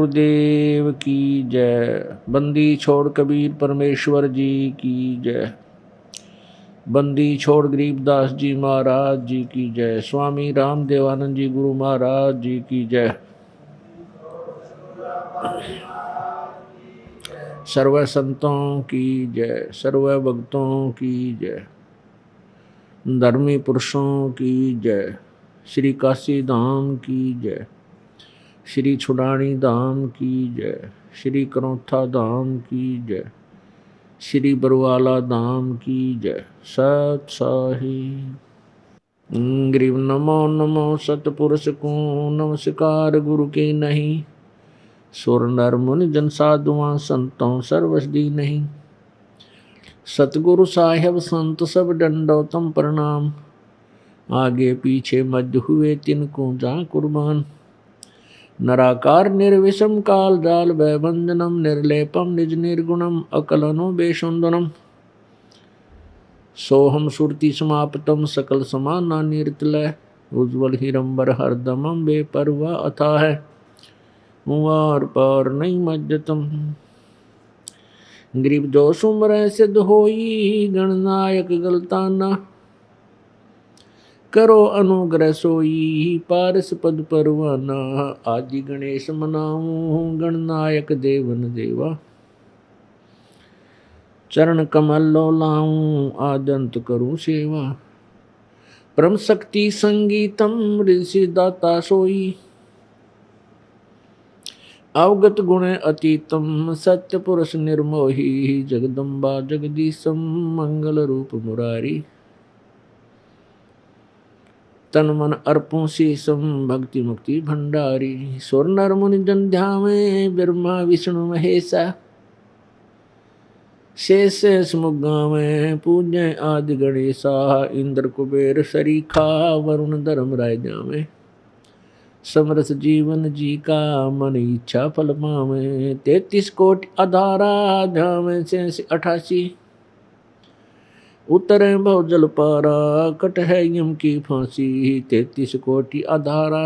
गुरुदेव की जय। बंदी छोड़ कबीर परमेश्वर जी की जय। बंदी छोड़ गरीबदास जी महाराज जी की जय। स्वामी राम देवानंद जी गुरु महाराज जी की जय। सर्व संतों की जय, सर्व भक्तों की जय, धर्मी पुरुषों की जय। श्री काशी धाम की जय, श्री छुड़ानी धाम की जय, श्री करौथा धाम की जय, श्री बरवाला धाम की जय। सत साहिब। ग्रीव नमो नमो सतपुरुष को नमस्कार गुरु के नहीं। सुर नर मुनि जन साधुआं संतों सर्वसदी नहीं। सतगुरु साहेब संत सब दंडोतम प्रणाम। आगे पीछे मध्य हुए तिनको जा कुर्बान। नराकार निर्विषम काल जाल भयभंजनम निर्लेपम निज निर्गुणम अकलनो बेशुंदनम। सोहम सुरति समाप्तम सकल समाना निर्तलय। उज्ज्वल हिरंबर हरदमम बेपरवा अथा है। मुआर पार नहीं मज्जतम। गरीब जो सुमर सिद्ध होई गणनायक गलताना। करो अनुग्रह सोई पारस पद परवाना। आदि गणेश मनाऊं गणनायक देवन देवा। चरण कमल लो लाऊं आदंत करूं सेवा। परम शक्ति संगीतम ऋषि दाता सोई। अवगत गुण अतीतम सत्य पुरुष निर्मोही। जगदम्बा जगदीशम मंगल रूप मुरारी। तन मन अर्पों शीसम भक्ति मुक्ति भंडारी। सुर नर मुनि जन ध्यावे ब्रह्मा विष्णु महेशा। शेष मुगावे पूज्य आदि गणेशा। इंद्र कुबेर सरीखा वरुण धर्म राय जावे। समरस जीवन जी का मन इच्छा फल पावे। 33 कोटि अधारा ध्यावे शेष 88। उतरे भव जल पारा कट है यम की फांसी। 33 कोटि अधारा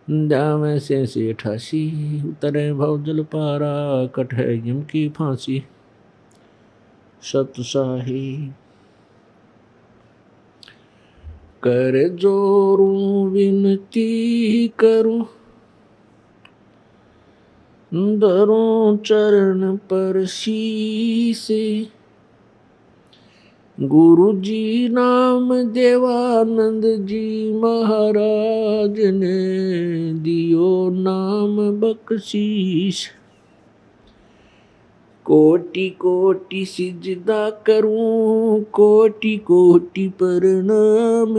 ध्यावे शेष 88। उतरे भव जल पारा कट है यम की फांसी। सत साहिब। कर जोरूं विनती करूं धरूं चरण पर शीस। गुरु जी नाम देवानंद जी महाराज ने दियो नाम बख्शीश। कोटि कोटि सिजदा करूं कोटि कोटि प्रणाम।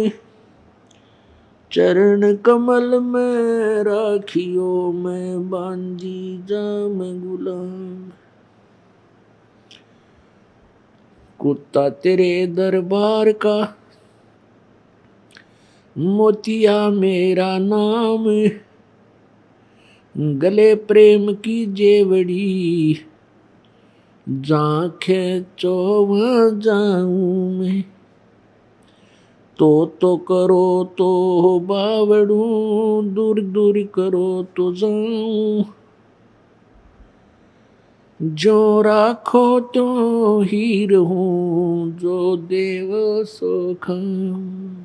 चरण कमल में राखियो मैं बांजी जाम गुलाम। कुत्ता तेरे दरबार का मोतिया मेरा नाम। गले प्रेम की जेवड़ी जांखे चोवा जाऊं मैं। तो करो तो बावड़ू दूर दूर करो तो जाऊं। जो राखो तो ही रहूं जो देव सो खाऊं।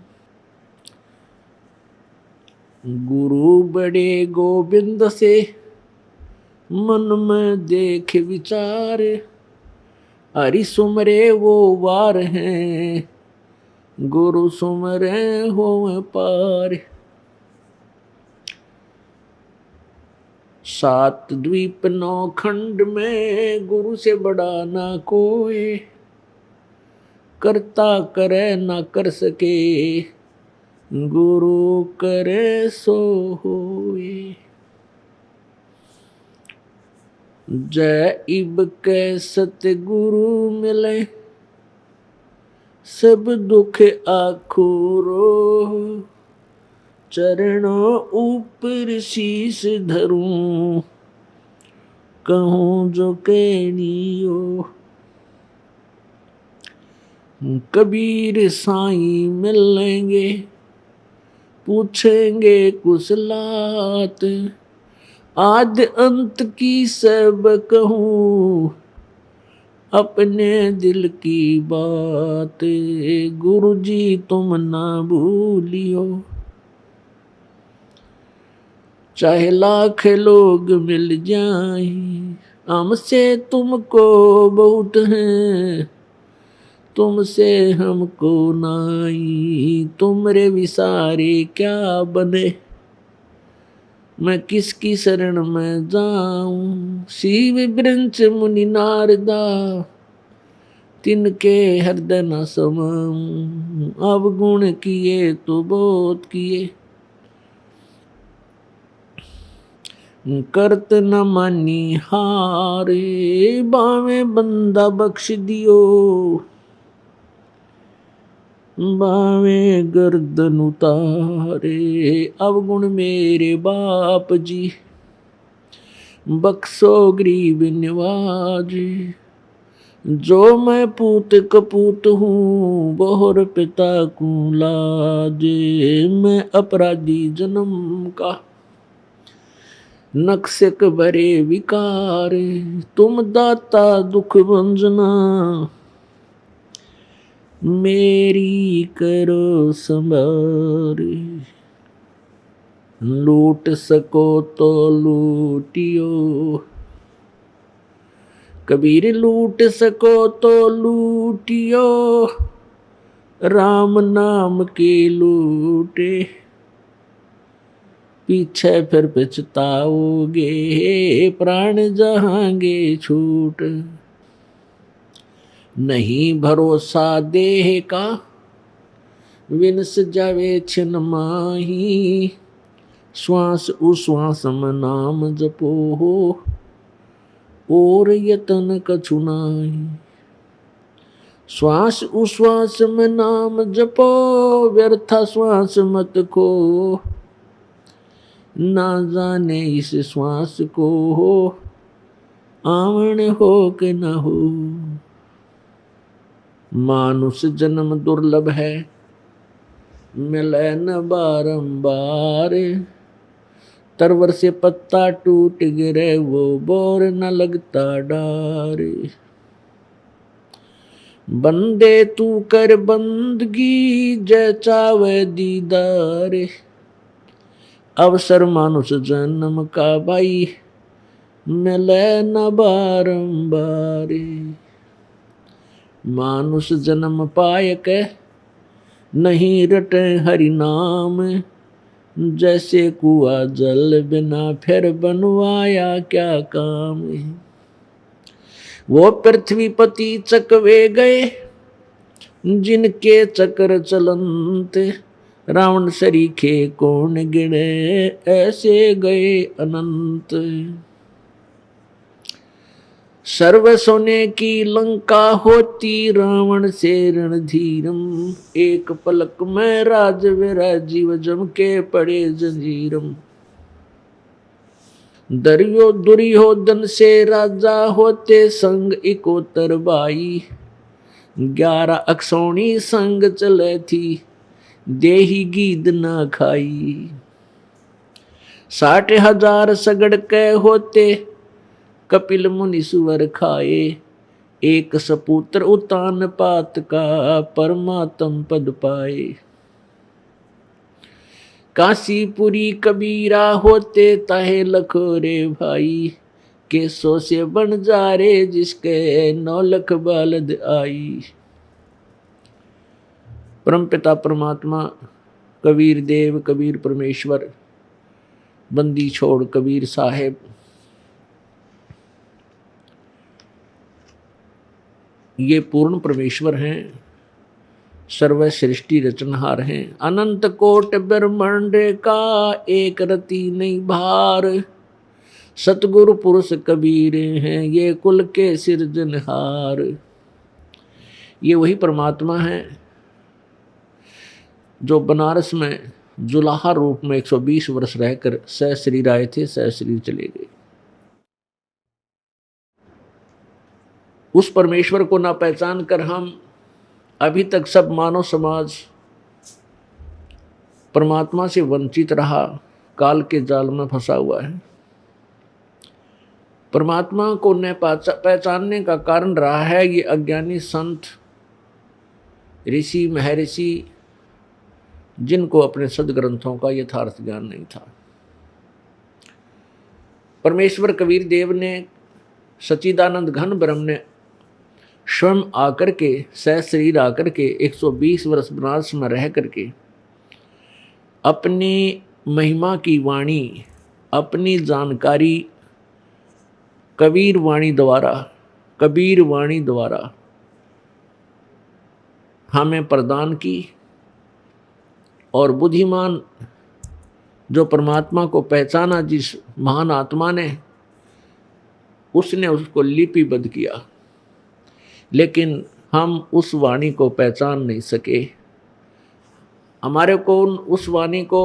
गुरु बड़े गोविंद से मन में देख विचार। हरि सुमरे वो वार हैं गुरु सुमरे हो पार। 7 द्वीप 9 खंड में गुरु से बड़ा ना कोई। करता करे ना कर सके गुरु करे सो होए। जय इब के सतगुरु मिले सब दुख आखुरो। चरणों ऊपर शीश धरूं कहूं जो कहनियो। कबीर साईं मिलेंगे पूछेंगे कुशलात। आद अंत की सब कहूँ, अपने दिल की बात, गुरु जी तुम ना भूलियो। चाहे लाख लोग मिल जाएं, हमसे तुमको बहुत है, तुमसे हमको नाई, तुमरे विसारे क्या बने, मैं किसकी शरण में जाऊं। शिव वृंच मुनि नारदा, तिनके हृदय न समाऊं, अवगुण किए तो बहुत किए, करत न मानी हारे, बावे बंदा बख्श दियो, बावे गर्दन उतारे। अवगुण मेरे बाप जी, बख्शो गरीब निवाजी, जो मैं पूत कपूत हूँ, बोहर पिता को लाजे। मैं अपराधी जन्म का, नक्शक भरे विकार, तुम दाता दुख भंजना, मेरी करो संभार। लूट सको तो लूटियो, कबीर लूट सको तो लूटियो, राम नाम के लूटे, पीछे फिर पछताओगे, प्राण जहांगे छूट। नहीं भरोसा देह का, विनस जावे छिन माही, श्वास उश्वास में नाम जपो हो, और यतन कछु नाही। श्वास उश्वास में नाम जपो, व्यर्था श्वास मत खो, ना जाने इस श्वास को हो, आवन हो कि न हो। मानुष जन्म दुर्लभ है, मिले न बारंबार, तरवर से पत्ता टूट गिरे वो बोर न लगता डार। बंदे तू कर बंदगी, जय चावे दीदार, अवसर मानुष जन्म का भाई, मिले न बारंबार। मानुष जन्म पाय के, नहीं रटे हरि नाम, जैसे कुआ जल बिना फिर बनवाया क्या काम। वो पृथ्वीपति चकवे गए, जिनके चक्र चलंत, रावण सरीखे कौन गिने, ऐसे गए अनंत। सर्व सोने की लंका होती, रावण से रणधीरम, एक पलक में राज विराजीव, जम के पड़े जंजीरम। दरियो दुर्योधन से राजा होते, संग इकोतर बाई, 11 अक्षौणी संग चले थी, देही गीद न खाई। 60,000 सगड़ के होते, कपिल मुनि सुवर खाए, एक सपुत्र उतान पात का, परमात्म पद पाए। काशीपुरी कबीरा होते, ताहे लखोरे भाई, केसों से बन जा रे जिसके 9 लख बालद आई। परमपिता परमात्मा कबीर देव, कबीर परमेश्वर, बंदी छोड़ कबीर साहेब, ये पूर्ण परमेश्वर हैं, सर्व सृष्टि रचनहार हैं। अनंत कोट ब्रह्मांड का, एक रति नहीं भार, सतगुरु पुरुष कबीर हैं, ये कुल के सिरजनहार। ये वही परमात्मा है जो बनारस में जुलाहा रूप में 120 वर्ष रहकर सहशरीर आए थे, सहशरीर चले गए। उस परमेश्वर को ना पहचान कर हम अभी तक सब मानव समाज परमात्मा से वंचित रहा, काल के जाल में फंसा हुआ है। परमात्मा को न पहचानने का कारण रहा है ये अज्ञानी संत, ऋषि, महर्षि, जिनको अपने सदग्रंथों का यथार्थ ज्ञान नहीं था। परमेश्वर कबीर देव ने, सच्चिदानंद घन ब्रह्म ने स्वयं आकर के, सहशरीर आकर के 120 वर्ष बनारस में रह करके अपनी महिमा की वाणी, अपनी जानकारी कबीर वाणी द्वारा हमें प्रदान की। और बुद्धिमान जो परमात्मा को पहचाना जिस महान आत्मा ने, उसने उसको लिपिबद्ध किया। लेकिन हम उस वाणी को पहचान नहीं सके। हमारे को उस वाणी को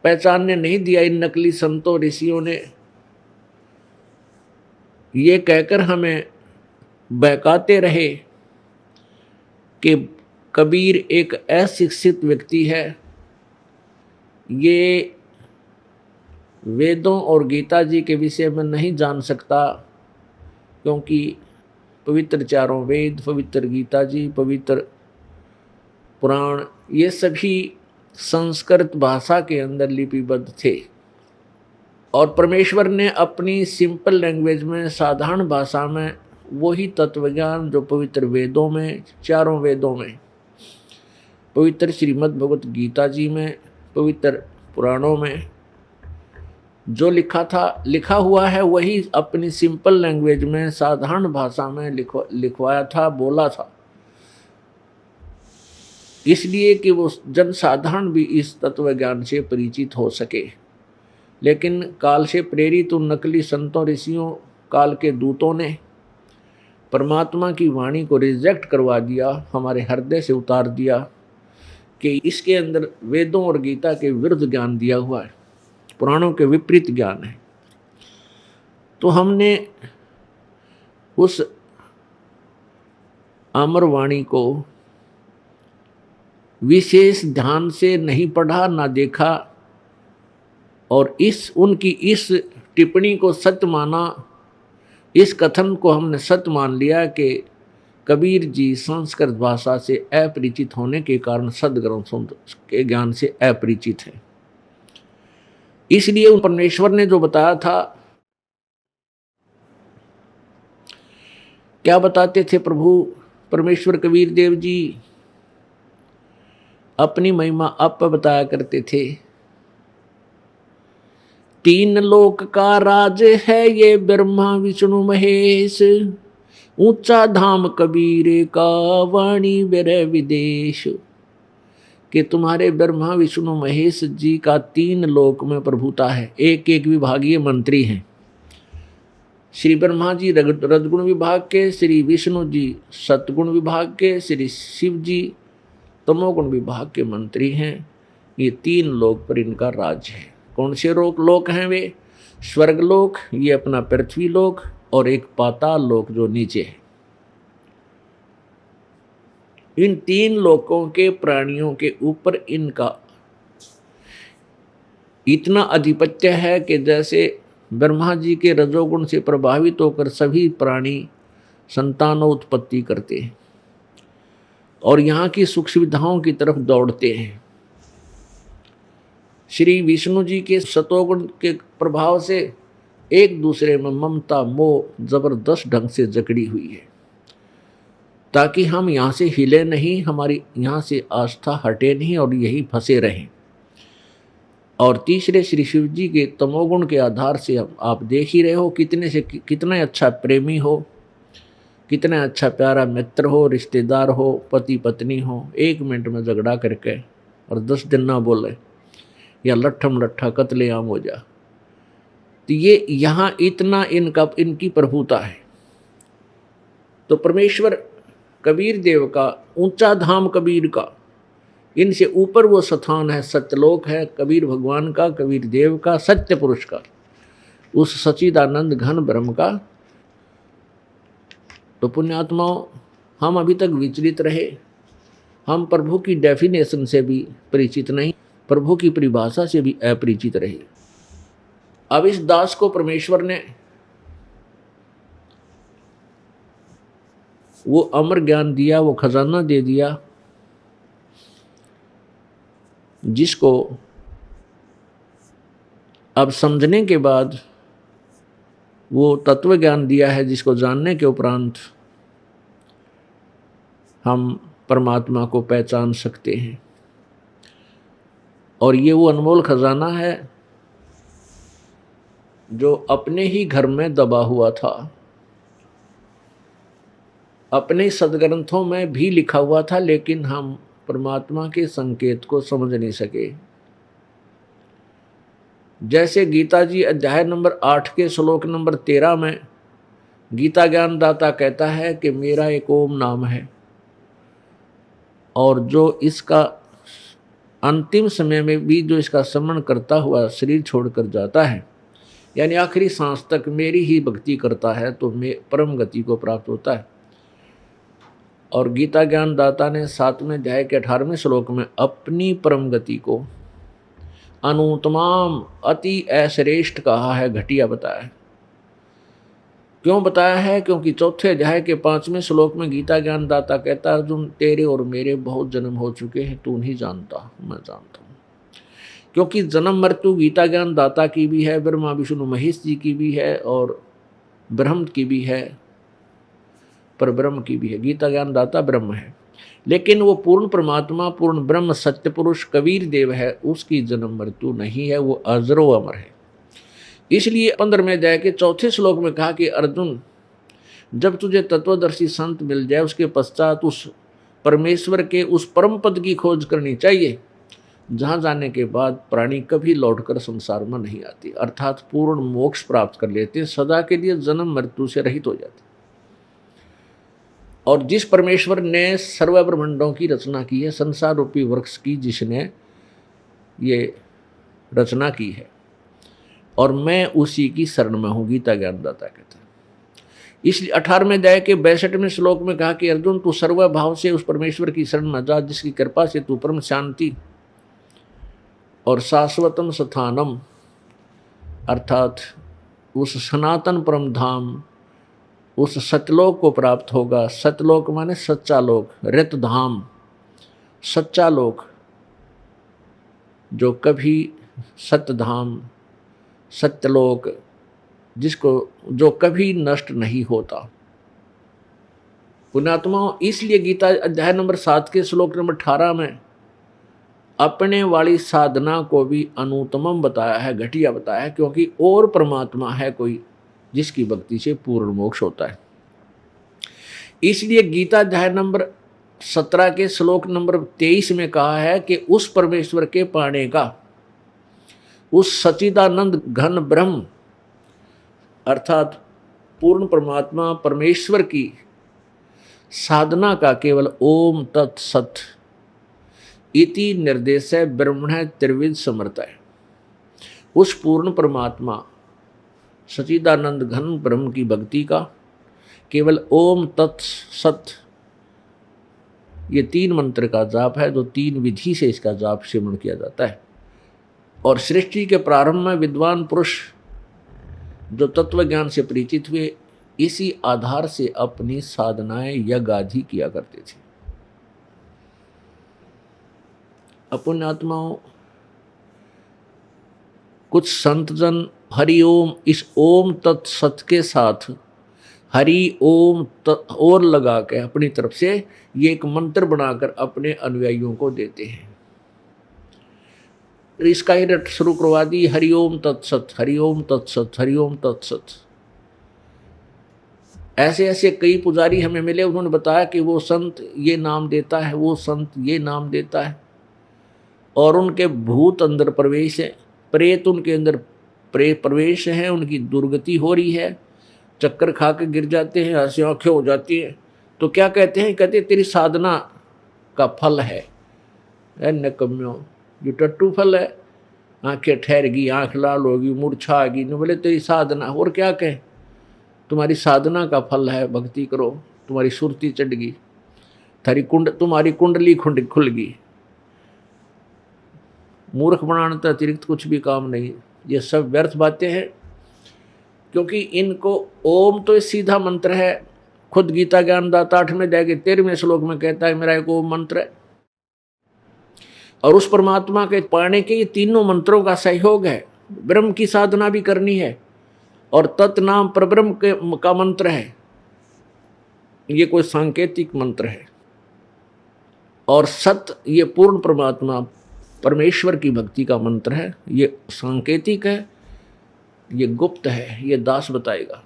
पहचानने नहीं दिया इन नकली संतों, ऋषियों ने। ये कहकर हमें बहकाते रहे कि कबीर एक अशिक्षित व्यक्ति है, ये वेदों और गीता जी के विषय में नहीं जान सकता, क्योंकि पवित्र चारों वेद, पवित्र गीता जी, पवित्र पुराण, ये सभी संस्कृत भाषा के अंदर लिपिबद्ध थे। और परमेश्वर ने अपनी सिंपल लैंग्वेज में, साधारण भाषा में वही तत्वज्ञान जो पवित्र वेदों में, चारों वेदों में, पवित्र श्रीमद् भगवत गीता जी में, पवित्र पुराणों में जो लिखा हुआ है, वही अपनी सिंपल लैंग्वेज में, साधारण भाषा में लिखवाया था, बोला था। इसलिए कि वो जनसाधारण भी इस तत्व ज्ञान से परिचित हो सके। लेकिन काल से प्रेरित उन नकली संतों, ऋषियों, काल के दूतों ने परमात्मा की वाणी को रिजेक्ट करवा दिया, हमारे हृदय से उतार दिया कि इसके अंदर वेदों और गीता के विरुद्ध ज्ञान दिया हुआ है, पुराणों के विपरीत ज्ञान है। तो हमने उस अमर वाणी को विशेष ध्यान से नहीं पढ़ा, ना देखा, और उनकी इस टिप्पणी को सत्य माना, इस कथन को हमने सत्य मान लिया कि कबीर जी संस्कृत भाषा से अपरिचित होने के कारण सदग्रंथों के ज्ञान से अपरिचित है। इसलिए उन परमेश्वर ने जो बताया था, क्या बताते थे प्रभु परमेश्वर कबीर देव जी? अपनी महिमा आप बताया करते थे। 3 लोक का राज है ये ब्रह्मा विष्णु महेश, ऊंचा धाम कबीर का वाणी बेरे विदेश। कि तुम्हारे ब्रह्मा विष्णु महेश जी का 3 लोक में प्रभुता है, एक एक विभागीय मंत्री हैं। श्री ब्रह्मा जी रजगुण विभाग के, श्री विष्णु जी सतगुण विभाग के, श्री शिव जी तमोगुण विभाग के मंत्री हैं। ये 3 लोक पर इनका राज है। कौन से लोक हैं वे? स्वर्गलोक, ये अपना पृथ्वी लोक, और एक पाताल लोक जो नीचे है। इन 3 लोकों के प्राणियों के ऊपर इनका इतना अधिपत्य है कि जैसे ब्रह्मा जी के रजोगुण से प्रभावित होकर सभी प्राणी संतानोत्पत्ति करते हैं और यहाँ की सुख सुविधाओं की तरफ दौड़ते हैं। श्री विष्णु जी के सतोगुण के प्रभाव से एक दूसरे में ममता मोह जबरदस्त ढंग से जकड़ी हुई है, ताकि हम यहाँ से हिले नहीं, हमारी यहाँ से आस्था हटे नहीं और यही फंसे रहें। और तीसरे श्री शिव जी के तमोगुण के आधार से आप देख ही रहे हो कितने अच्छा प्रेमी हो, कितना अच्छा प्यारा मित्र हो, रिश्तेदार हो, पति पत्नी हो, 1 मिनट में झगड़ा करके और 10 दिन ना बोले या लट्ठम लट्ठा कत्लेआम हो जा। तो ये यहाँ इतना इनकी प्रभुता है। तो परमेश्वर कबीर देव का ऊंचा धाम, कबीर का, इनसे ऊपर वो स्थान है, सत्यलोक है कबीर भगवान का, कबीर देव का, सत्य पुरुष का, उस सच्चिदानंद घन ब्रह्म का। तो पुण्यात्माओं, हम अभी तक विचलित रहे, हम प्रभु की डेफिनेशन से भी परिचित नहीं, प्रभु की परिभाषा से भी अपरिचित रहे। अब इस दास को परमेश्वर ने वो अमर ज्ञान दिया, वो खजाना दे दिया, जिसको अब समझने के बाद वो तत्व ज्ञान दिया है, जिसको जानने के उपरांत हम परमात्मा को पहचान सकते हैं। और ये वो अनमोल खजाना है जो अपने ही घर में दबा हुआ था, अपने सदग्रंथों में भी लिखा हुआ था, लेकिन हम परमात्मा के संकेत को समझ नहीं सके। जैसे गीता जी अध्याय नंबर 8 के श्लोक नंबर 13 में गीता ज्ञान दाता कहता है कि मेरा एक ओम नाम है, और जो इसका अंतिम समय में भी जो इसका स्मरण करता हुआ शरीर छोड़कर जाता है, यानी आखिरी सांस तक मेरी ही भक्ति करता है, तो परम गति को प्राप्त होता है। और गीता ज्ञान दाता ने 7वें अध्याय के 18वें श्लोक में अपनी परम गति को अनुत्तमाम अति अश्रेष्ठ कहा है, घटिया बताया है। क्यों बताया है? क्योंकि 4थे अध्याय के 5वें श्लोक में गीता ज्ञान दाता कहता है, अर्जुन तेरे और मेरे बहुत जन्म हो चुके हैं, तू नहीं जानता, मैं जानता हूँ। क्योंकि जन्म मृत्यु गीता ज्ञान दाता की भी है, ब्रह्मा विष्णु महेश जी की भी है, और ब्रह्म की भी है, पर ब्रह्म की भी है। गीता ज्ञान दाता ब्रह्म है, लेकिन वो पूर्ण परमात्मा, पूर्ण ब्रह्म, सत्य पुरुष कबीर देव है, उसकी जन्म मृत्यु नहीं है, वो अजरो अमर है। इसलिए 15वें अध्याय के 4थे श्लोक में कहा कि अर्जुन, जब तुझे तत्वदर्शी संत मिल जाए, उसके पश्चात उस परमेश्वर के उस परम पद की खोज करनी चाहिए, जहाँ जाने के बाद प्राणी कभी लौटकर संसार में नहीं आती, अर्थात पूर्ण मोक्ष प्राप्त कर लेते, सदा के लिए जन्म मृत्यु से रहित हो जाते। और जिस परमेश्वर ने सर्व ब्रह्मांडों की रचना की है, संसार रूपी वृक्ष की जिसने ये रचना की है, और मैं उसी की शरण में हूँ, गीता ज्ञानदाता कहता है। इसलिए 18वें अध्याय के 62वें श्लोक में कहा कि अर्जुन, तू सर्व भाव से उस परमेश्वर की शरण में जा, जिसकी कृपा से तू परम शांति और शाश्वतम स्थानम, अर्थात उस सनातन परम धाम, उस सतलोक को प्राप्त होगा। सतलोक माने सच्चा लोक, रित धाम, सच्चा लोक, जो कभी सतधाम, सत्यलोक, जिसको जो कभी नष्ट नहीं होता। पुण्यात्माओं, इसलिए गीता अध्याय नंबर 7 के श्लोक नंबर 18 में अपने वाली साधना को भी अनुत्तमम बताया है, घटिया बताया है, क्योंकि और परमात्मा है कोई जिसकी भक्ति से पूर्ण मोक्ष होता है। इसलिए गीता अध्याय नंबर 17 के श्लोक नंबर 23 में कहा है कि उस परमेश्वर के पाने का, उस सच्चिदानंद घन ब्रह्म अर्थात पूर्ण परमात्मा परमेश्वर की साधना का केवल ओम तत्सत इति निर्देश है, ब्रह्मण त्रिविध समर्थ है। उस पूर्ण परमात्मा सच्चिदानंद घन ब्रह्म की भक्ति का केवल ओम तत्सत, ये 3 मंत्र का जाप है, जो 3 विधि से इसका जाप सिमरण किया जाता है। और सृष्टि के प्रारंभ में विद्वान पुरुष जो तत्व ज्ञान से परिचित हुए, इसी आधार से अपनी साधनाएं यज्ञ आदि किया करते थे। अपन आत्माओं, कुछ संत जन हरिओम, इस ओम तत्सत के साथ हरि ओम और लगा के अपनी तरफ से ये एक मंत्र बनाकर अपने अनुयायियों को देते हैं। इसका ही रट शुरू करवा दी, हरिओम तत्सत, हरिओम तत्सत, हरिओम तत्सत। ऐसे ऐसे कई पुजारी हमें मिले, उन्होंने बताया कि वो संत ये नाम देता है, वो संत ये नाम देता है, और उनके भूत अंदर प्रवेश है, प्रेत उनके अंदर प्रवेश है, उनकी दुर्गति हो रही है, चक्कर खा के गिर जाते हैं, हंसी आंखें हो जाती हैं। तो क्या कहते हैं? कहते तेरी साधना का फल है नकम्यों, जो टट्टू फल है, आंखें ठहर गई, आंख लाल होगी, मूर्छा आ गई, बोले तेरी साधना, और क्या कहें, तुम्हारी साधना का फल है, भक्ति करो, तुम्हारी सुरती चढ़ गई, तुम्हारी कुंडली खुल गई। मूर्ख बनाने तो अतिरिक्त कुछ भी काम नहीं। ये सब व्यर्थ बातें हैं, क्योंकि इनको ओम तो सीधा मंत्र है। खुद गीता ज्ञानदाता 8वें अध्याय के 13वें श्लोक में कहता है मेरा एक ओम मंत्र है, और उस परमात्मा के पाने के ये तीनों मंत्रों का सहयोग है। ब्रह्म की साधना भी करनी है, और तत्नाम परब्रह्म का मंत्र है, ये कोई सांकेतिक मंत्र है। और सत ये पूर्ण परमात्मा परमेश्वर की भक्ति का मंत्र है, ये सांकेतिक है, ये गुप्त है, ये दास बताएगा।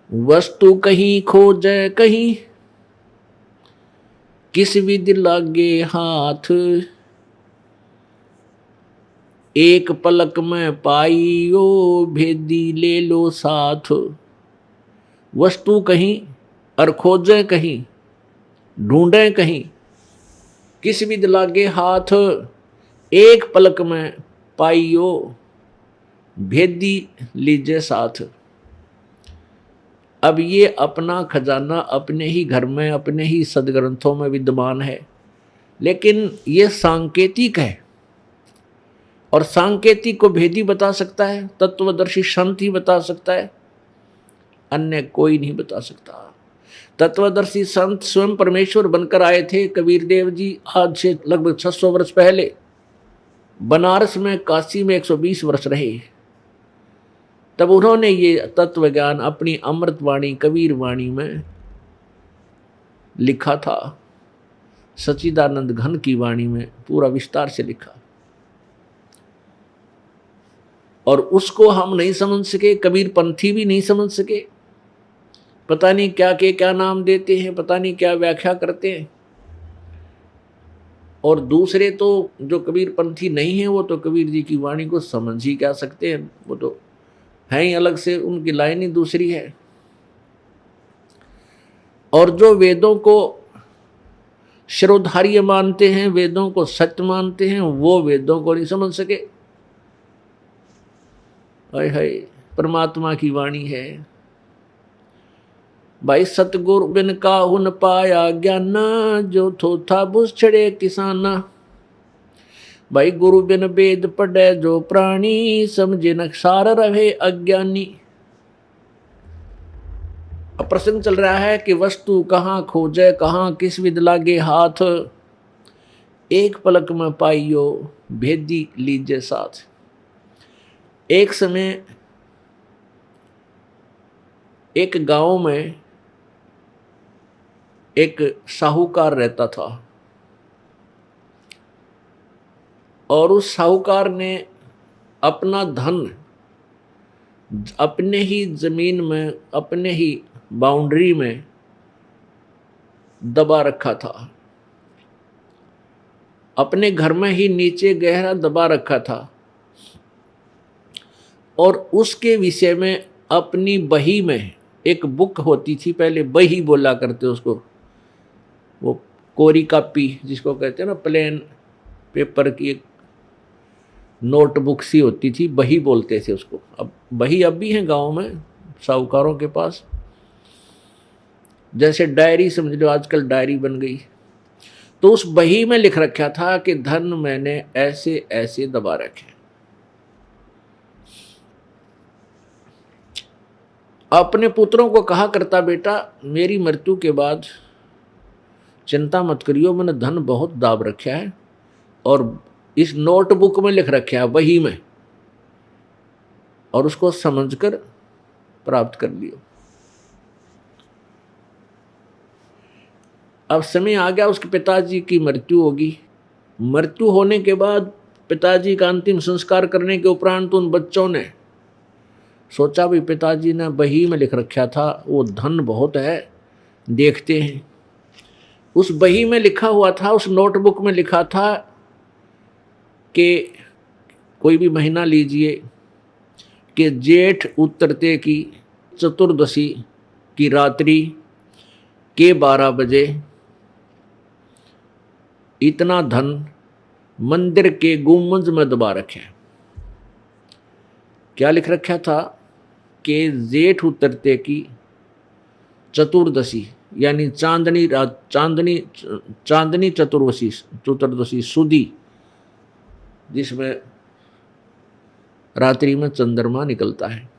वस्तु कहीं खोजे कहीं, किस विधि लागे हाथ, एक पलक में पाइयो भेदी ले लो साथ। वस्तु कहीं और खोजे कहीं, ढूंढे कहीं, किस विधि लागे हाथ, एक पलक में पाइयो भेदी लीजिए साथ। अब ये अपना खजाना अपने ही घर में, अपने ही सदग्रंथों में विद्यमान है, लेकिन ये सांकेतिक है, और सांकेतिक को भेदी बता सकता है तत्वदर्शी संत ही बता सकता है, अन्य कोई नहीं बता सकता। तत्वदर्शी संत स्वयं परमेश्वर बनकर आए थे। कबीर देव जी आज से लगभग 600 वर्ष पहले बनारस में, काशी में 120 वर्ष रहे। तब उन्होंने ये तत्व ज्ञान अपनी अमृतवाणी कबीर वाणी में लिखा था। सच्चिदानंद घन की वाणी में पूरा विस्तार से लिखा, और उसको हम नहीं समझ सके, कबीर पंथी भी नहीं समझ सके। पता नहीं क्या के क्या नाम देते हैं, पता नहीं क्या व्याख्या करते हैं। और दूसरे तो जो कबीर पंथी नहीं है, वो तो कबीर जी की वाणी को समझ ही क्या सकते हैं, वो तो है ही अलग से, उनकी लाइन ही दूसरी है। और जो वेदों को शिरोधार्य मानते हैं, वेदों को सत्य मानते हैं, वो वेदों को नहीं समझ सके। हाय हाय, परमात्मा की वाणी है भाई। सतगुरु बिन काहू न पाया ज्ञाना, जो थोथा बुझ छड़े किसाना। भाई गुरु बिन वेद पढ़े जो प्राणी, समझे न सार रहे अज्ञानी। अब प्रसंग चल रहा है कि वस्तु कहाँ खोजे कहाँ, किस विध लागे हाथ, एक पलक में पाइयो भेदी लीजिए साथ। एक समय एक गांव में एक साहूकार रहता था, और उस साहूकार ने अपना धन अपने ही जमीन में, अपने ही बाउंड्री में दबा रखा था, अपने घर में ही नीचे गहरा दबा रखा था। और उसके विषय में अपनी बही में, एक बुक होती थी पहले, बही बोला करते उसको, वो कोरी कापी जिसको कहते हैं ना, प्लेन पेपर की एक नोटबुक सी होती थी, बही बोलते थे उसको। अब बही अब भी है गांव में साहूकारों के पास, जैसे डायरी समझ लो, आजकल डायरी बन गई। तो उस बही में लिख रखा था कि धन मैंने ऐसे ऐसे दबा रखे। अपने पुत्रों को कहा करता, बेटा मेरी मृत्यु के बाद चिंता मत करियो, मैंने धन बहुत दाब रखा है, और इस नोटबुक में लिख रखा है, वही में, और उसको समझकर प्राप्त कर लियो। अब समय आ गया, उसके पिताजी की मृत्यु होगी। मृत्यु होने के बाद पिताजी का अंतिम संस्कार करने के उपरांत उन बच्चों ने सोचा भी पिताजी ने बही में लिख रखा था, वो धन बहुत है, देखते हैं। उस बही में लिखा हुआ था, उस नोटबुक में लिखा था कि कोई भी महीना लीजिए कि जेठ उतरते की चतुर्दशी की रात्रि के 12 बजे इतना धन मंदिर के गुंबद में दबा रखे। क्या लिख रखा था कि जेठ उतरते की चतुर्दशी यानी चांदनी रात, चांदनी चतुर्दशी सुदी, जिसमें रात्रि में चंद्रमा निकलता है।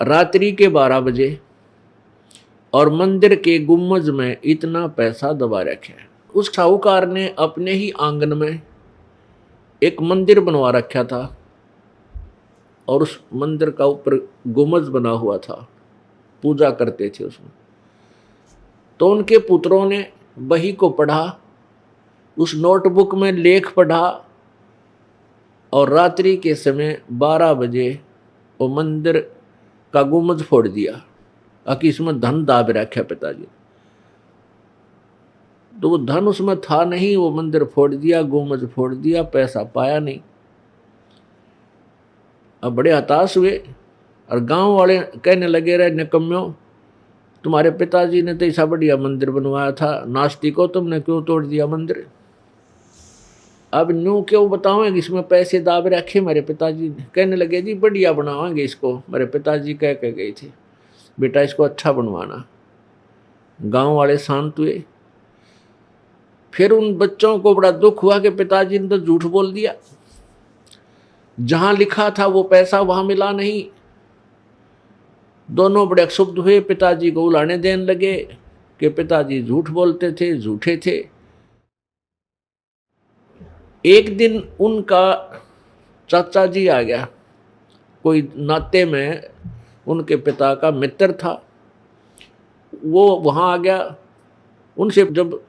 रात्रि के 12 बजे और मंदिर के गुम्बज में इतना पैसा दबा रखा है। उस साहूकार ने अपने ही आंगन में एक मंदिर बनवा रखा था और उस मंदिर का ऊपर गुम्बज बना हुआ था, पूजा करते थे उसमें। तो उनके पुत्रों ने बही को पढ़ा, उस नोटबुक में लेख पढ़ा और रात्रि के समय 12 बजे वो मंदिर का गुम्बज फोड़ दिया, कि इसमें धन दाब रखा पिताजी। तो वो धन उसमें था नहीं, वो मंदिर फोड़ दिया, गुम्बज फोड़ दिया, पैसा पाया नहीं। अब बड़े हताश हुए और गांव वाले कहने लगे, रहे निकम्यों, तुम्हारे पिताजी ने तो ऐसा बढ़िया मंदिर बनवाया था, नास्तिको तुमने क्यों तोड़ दिया मंदिर। अब न्यू क्यों बताओगे, इसमें पैसे दाब रखे मेरे पिताजी ने। कहने लगे, जी बढ़िया बनावाएंगे इसको, मेरे पिताजी कह के गए थे बेटा इसको अच्छा बनवाना। गांव वाले शांत हुए। फिर उन बच्चों को बड़ा दुख हुआ कि पिताजी ने तो झूठ बोल दिया, जहां लिखा था वो पैसा वहां मिला नहीं। दोनों बड़े क्षुब्ध हुए, पिताजी को उलाने देने लगे कि पिताजी झूठ बोलते थे, झूठे थे। एक दिन उनका चाचा जी आ गया, कोई नाते में उनके पिता का मित्र था, वो वहाँ आ गया। उनसे जब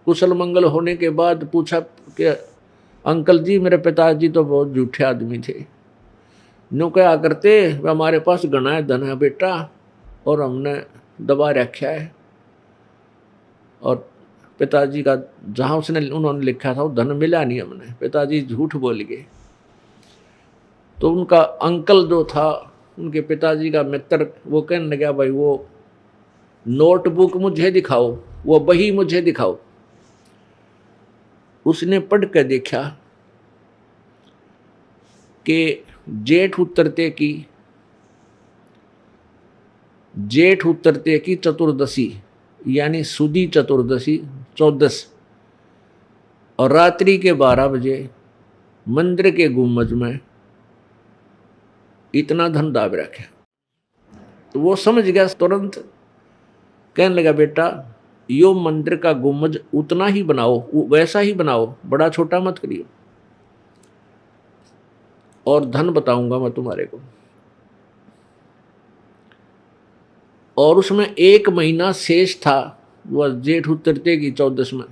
कुशल मंगल होने के बाद पूछा कि अंकल जी मेरे पिताजी तो बहुत झूठे आदमी थे, न्यू क्या करते, हमारे पास घना धन है बेटा और हमने दबा रखा है, और पिताजी का जहाँ उन्होंने लिखा था वो धन मिला नहीं हमने, पिताजी झूठ बोल गए। तो उनका अंकल जो था, उनके पिताजी का मित्र, वो कहने लगा, भाई वो नोटबुक मुझे दिखाओ, वो बही मुझे दिखाओ। उसने पढ़ कर देखा कि जेठ उतरते की चतुर्दशी यानी सुदी चतुर्दशी 14 और रात्रि के 12 बजे मंदिर के गुम्बज में इतना धन दाब रखा। तो वो समझ गया तुरंत, कहने लगा, बेटा यो मंदिर का गुम्बज उतना ही बनाओ, वैसा ही बनाओ, बड़ा छोटा मत करियो, और धन बताऊंगा मैं तुम्हारे को। और उसमें 1 महीना शेष था, वह जेठ उतरते की 14 में,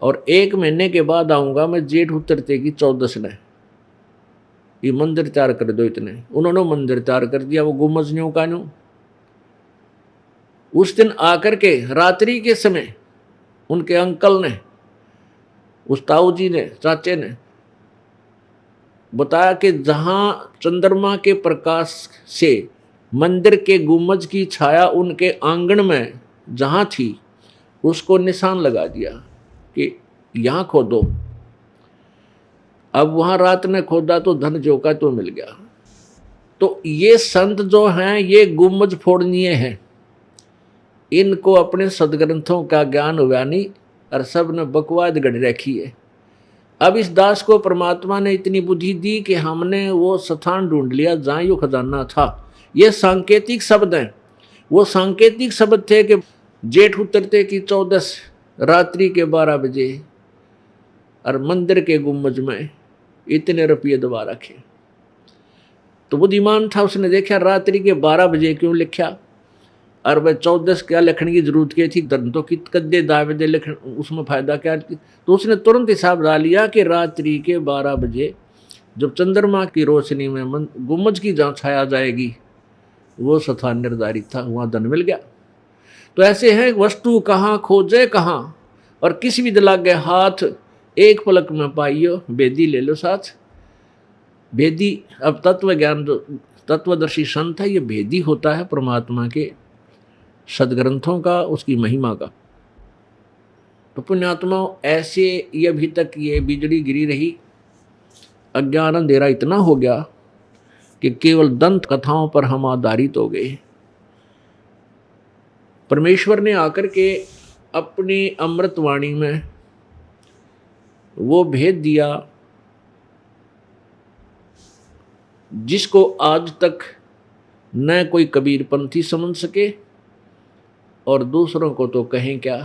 और 1 महीने के बाद आऊंगा मैं जेठ उतरते की 14 में, ये मंदिर तैयार कर दो। इतने उन्होंने मंदिर तैयार कर दिया, वो गुम्बज न्यू का न्यू। उस दिन आकर के रात्रि के समय उनके अंकल ने, उस ताऊ जी ने, चाचे ने बताया कि जहां चंद्रमा के प्रकाश से मंदिर के गुम्बज की छाया उनके आंगन में जहां थी, उसको निशान लगा दिया कि यहां खोदो। अब वहां रात में खोदा तो धन जो का तो मिल गया। तो ये संत जो हैं ये गुम्बज फोड़नीय हैं, इनको अपने सदग्रंथों का ज्ञान हुआ नहीं और सब ने बकवाद गढ़ रखी है। अब इस दास को परमात्मा ने इतनी बुद्धि दी कि हमने वो स्थान ढूंढ लिया जहाँ यो खजाना था। ये सांकेतिक शब्द हैं, वो सांकेतिक शब्द थे कि जेठ उतरते की 14 रात्रि के 12 बजे और मंदिर के गुम्बज में इतने रुपये दबा रखे। तो बुद्धिमान था, उसने देखा रात्रि के 12 बजे क्यों लिखा, और वह 14 क्या लिखने की जरूरत क्या थी, धन तो कित कद्दे दावे दे लिखने, उसमें फायदा क्या। तो उसने तुरंत हिसाब डाल लिया कि रात्रि के 12 बजे जब चंद्रमा की रोशनी में गुम्बज की जहाँ छाया जाएगी, वो स्थान निर्धारित था, वहाँ धन मिल गया। तो ऐसे है, वस्तु कहाँ खोजे कहाँ, और किसी भी दिला गए हाथ, एक पलक में पाइयो, भेदी ले लो साथ। भेदी, अब तत्व ज्ञान जो तत्वदर्शी संत है, ये भेदी होता है परमात्मा के सदग्रंथों का, उसकी महिमा का। तो पुण्यात्मा ऐसे ये अभी तक ये बिजली गिरी रही, अज्ञान अंधेरा इतना हो गया कि केवल दंत कथाओं पर हम आधारित हो गए। परमेश्वर ने आकर के अपनी अमृतवाणी में वो भेद दिया जिसको आज तक न कोई कबीरपंथी समझ सके और दूसरों को तो कहें क्या।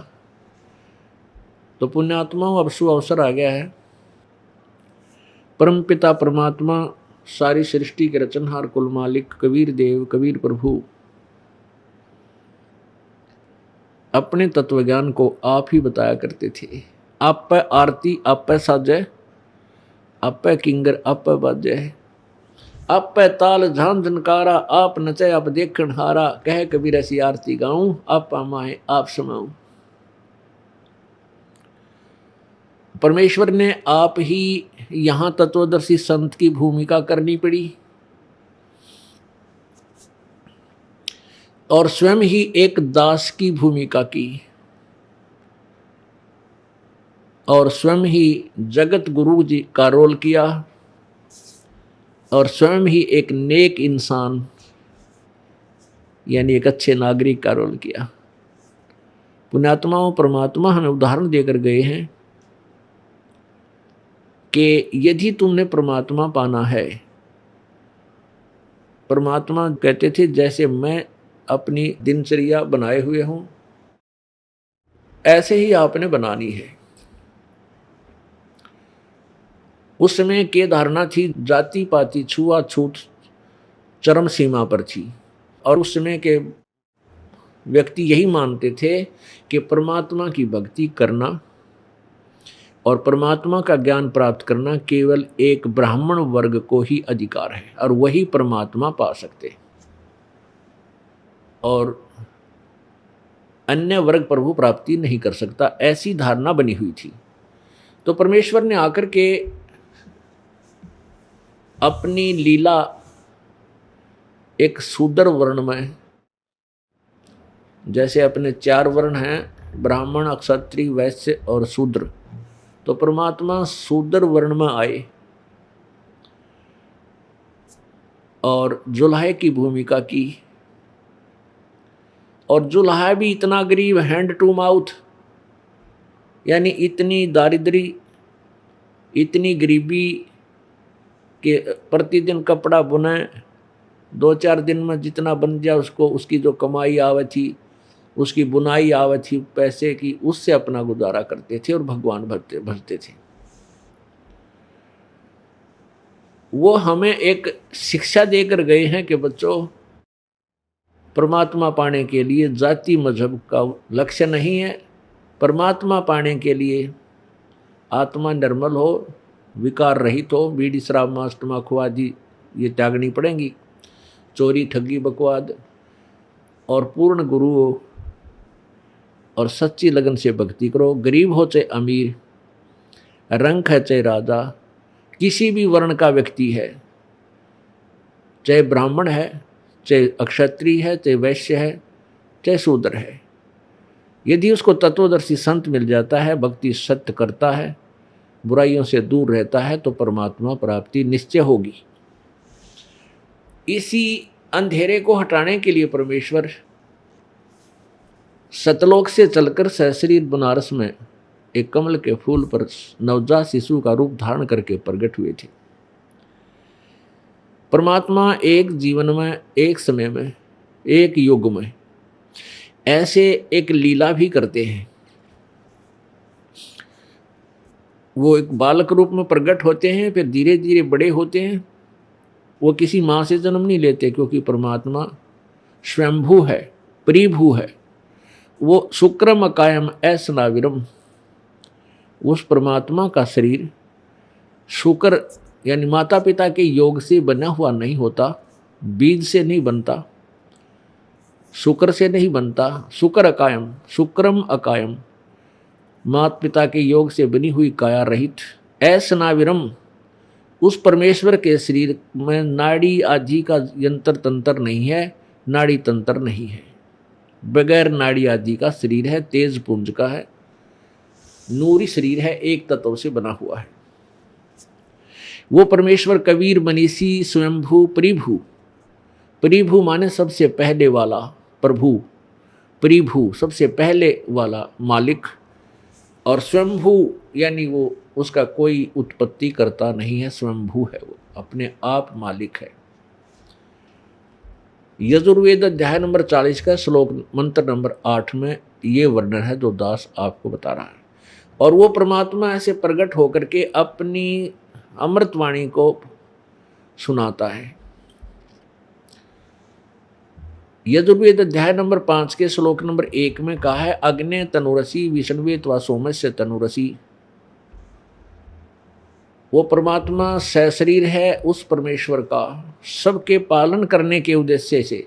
तो पुण्यात्माओं, अब शुभ अवसर आ गया है। परमपिता परमात्मा, सारी सृष्टि के रचनहार, कुल मालिक कबीर देव, कबीर प्रभु अपने तत्वज्ञान को आप ही बताया करते थे। आप पे आरती आप पे साजे, आप पे किंगर आप पे बाजे, आप पे ताल झान झनकारा, आप नचे आप देखण हारा, कह कबीर ऐसी आरती गाऊं, आप माए आप समाऊं। परमेश्वर ने आप ही यहां तत्वदर्शी संत की भूमिका करनी पड़ी और स्वयं ही एक दास की भूमिका की और स्वयं ही जगत गुरु जी का रोल किया और स्वयं ही एक नेक इंसान यानी एक अच्छे नागरिक का रोल किया। पुण्यात्माओं, परमात्मा हमें उदाहरण देकर गए हैं कि यदि तुमने परमात्मा पाना है, परमात्मा कहते थे जैसे मैं अपनी दिनचर्या बनाए हुए हूं ऐसे ही आपने बनानी है। उस समय की धारणा थी जाति पाति छुआछूत चरम सीमा पर थी और उस समय के व्यक्ति यही मानते थे कि परमात्मा की भक्ति करना और परमात्मा का ज्ञान प्राप्त करना केवल एक ब्राह्मण वर्ग को ही अधिकार है और वही परमात्मा पा सकते और अन्य वर्ग प्रभु प्राप्ति नहीं कर सकता, ऐसी धारणा बनी हुई थी। तो परमेश्वर ने आकर के अपनी लीला एक शूद्र वर्ण में, जैसे अपने 4 वर्ण हैं ब्राह्मण क्षत्रिय वैश्य और शूद्र, तो परमात्मा शूद्र वर्ण में आए और जुल्हे की भूमिका की। और जुल्हा भी इतना गरीब, हैंड टू माउथ, यानी इतनी दारिद्री, इतनी गरीबी कि प्रतिदिन कपड़ा बुने, 2-4 दिन में जितना बन जाए उसको, उसकी जो कमाई आवे थी, उसकी बुनाई आवे थी पैसे की, उससे अपना गुजारा करते थे और भगवान भजते थे। वो हमें एक शिक्षा देकर गए हैं कि बच्चों, परमात्मा पाने के लिए जाति मजहब का लक्ष्य नहीं है। परमात्मा पाने के लिए आत्मा निर्मल हो, विकार रहित हो, बीड़ी शराब मांस तम्बाकू आदि ये त्यागनी पड़ेंगी, चोरी ठगी बकवाद, और पूर्ण गुरु हो और सच्ची लगन से भक्ति करो। गरीब हो चाहे अमीर, रंग है चाहे राजा, किसी भी वर्ण का व्यक्ति है, चाहे ब्राह्मण है, चाहे अक्षत्रिय है, चाहे वैश्य है, चाहे शूद्र है, यदि उसको तत्वदर्शी संत मिल जाता है, भक्ति सत्य करता है, बुराइयों से दूर रहता है, तो परमात्मा प्राप्ति निश्चय होगी। इसी अंधेरे को हटाने के लिए परमेश्वर सतलोक से चलकर सहशरीर बनारस में एक कमल के फूल पर नवजात शिशु का रूप धारण करके प्रकट हुए थे। परमात्मा एक जीवन में, एक समय में, एक युग में ऐसे एक लीला भी करते हैं। वो एक बालक रूप में प्रकट होते हैं, फिर धीरे धीरे बड़े होते हैं। वो किसी माँ से जन्म नहीं लेते, क्योंकि परमात्मा स्वयंभू है, परिभू है। वो शुक्रम अकायम ऐसनाविरम, उस परमात्मा का शरीर शुक्र यानी माता पिता के योग से बना हुआ नहीं होता, बीज से नहीं बनता, शुक्र से नहीं बनता। शुक्र अकायम, शुक्रम अकायम, माता पिता के योग से बनी हुई काया रहित। ऐसनाविरम, उस परमेश्वर के शरीर में नाड़ी आदि का यंत्र तंत्र नहीं है, नाड़ी तंत्र नहीं है, बगैर नाड़ी आदि का शरीर है, तेज पुंज का है, नूरी शरीर है, एक तत्व से बना हुआ है। वो परमेश्वर कबीर मनीषी स्वयंभू परिभू, परिभू माने सबसे पहले वाला, प्रभु, परिभू सबसे पहले वाला मालिक, और स्वयंभू यानी वो उसका कोई उत्पत्ति करता नहीं है, स्वयंभू है, वो अपने आप मालिक है। यजुर्वेद अध्याय नंबर 40 का श्लोक मंत्र नंबर 8 में ये वर्णन है जो दास आपको बता रहा है। और वो परमात्मा ऐसे प्रकट होकर के अपनी अमृतवाणी को सुनाता है। यजुर्वेद अध्याय नंबर 5 के श्लोक नंबर 1 में कहा है, अग्ने तनुरसी विष्णुवे त्वा सोमस्य तनुरसी। वो परमात्मा सशरीर है, उस परमेश्वर का सबके पालन करने के उद्देश्य से,